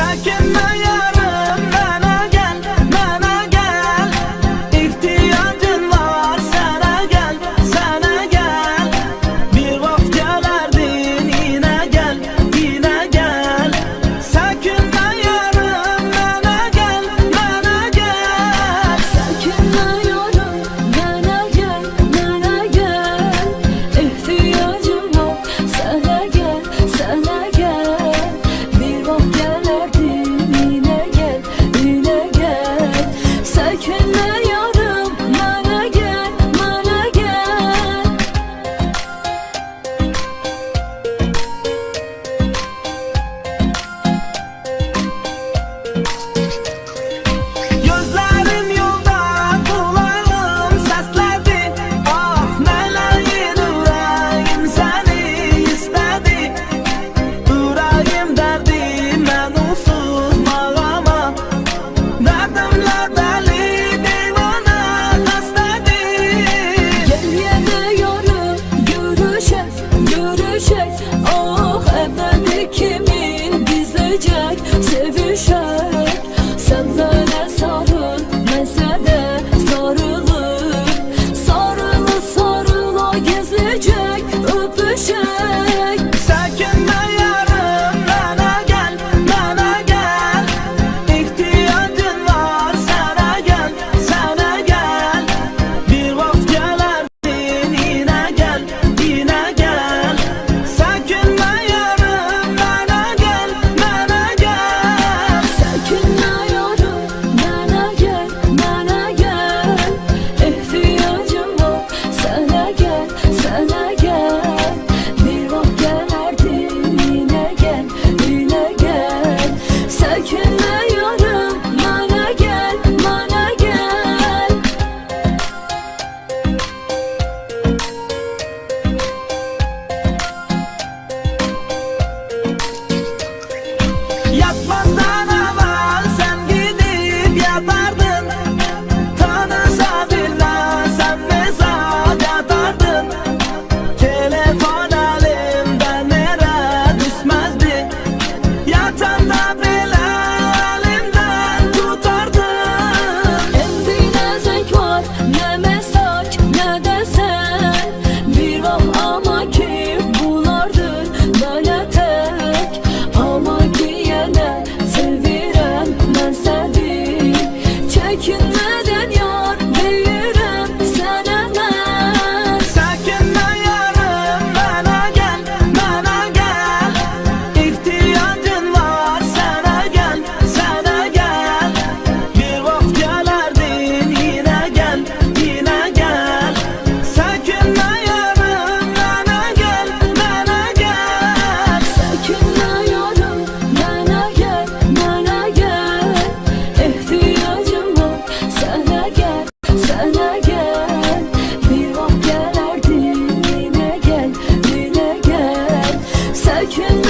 Çekinme yarım, bana gel, bana gel. İhtiyacın var, sana gel, sana gel. Bir vakit gelerdin, yine gel, yine gel. Çekinme yarım, bana gel, bana gel. Çekinme yarım, bana gel, bana gel. İhtiyacım var, sana gel, sana gel. Bir vakit gelerdin, yine gel, yine gel. Çekinme yarım, bana gel, bana gel. Gözlerim yolda, kulağım seslerdi. Ah meleğin, yüreğim seni istedi. Yüreğim derdim, ben onsuz mağama. Derdimler deli, divana hastedi. Gel yine yarım, görüşek, görüşek. Ah ebedi kimin gizleyecek, sevişek. Sen böyle sarıl, mesele sarılır. Sarılı sarıla gizleyecek, öpüşek. Çekinme yarım, bana gel, bana gel. İhtiyacın var, sana gel, sana gel. Bir vakit gelerdin, yine gel, yine gel. Çekinme yarım, bana gel, bana gel. Çekinme yarım, bana gel, bana gel. İhtiyacım var, sana gel, sana gel. Bir vakit gelerdin, yine gel, yine gel. Çekinme yarım, bana gel, bana gel. Yatmazdan evvel sen gidip yatardın. Tanısa bilmezsem mesaj atardın. Telefon elimden nereye düşmezdi. Yatanda bile elimden tutardın. Endine zevk var, ne mesaj, ne desen. Bir vah ama ki bulardır böyle tek. Ama ki yine sevirem ben seni. Çekinmeden yar veririm sana ben. Çekinme yarım, bana gel, bana gel. İhtiyacın var, sana gel, sana gel. Bir vakit gelerdin, yine gel, yine gel. Çekinme yarım, bana gel, bana gel. Çekinme yarım, bana gel, bana gel. İhtiyacım var, sana gel, sana gel. Bir vakit gelerdin, yine gel, yine gel. Çekinme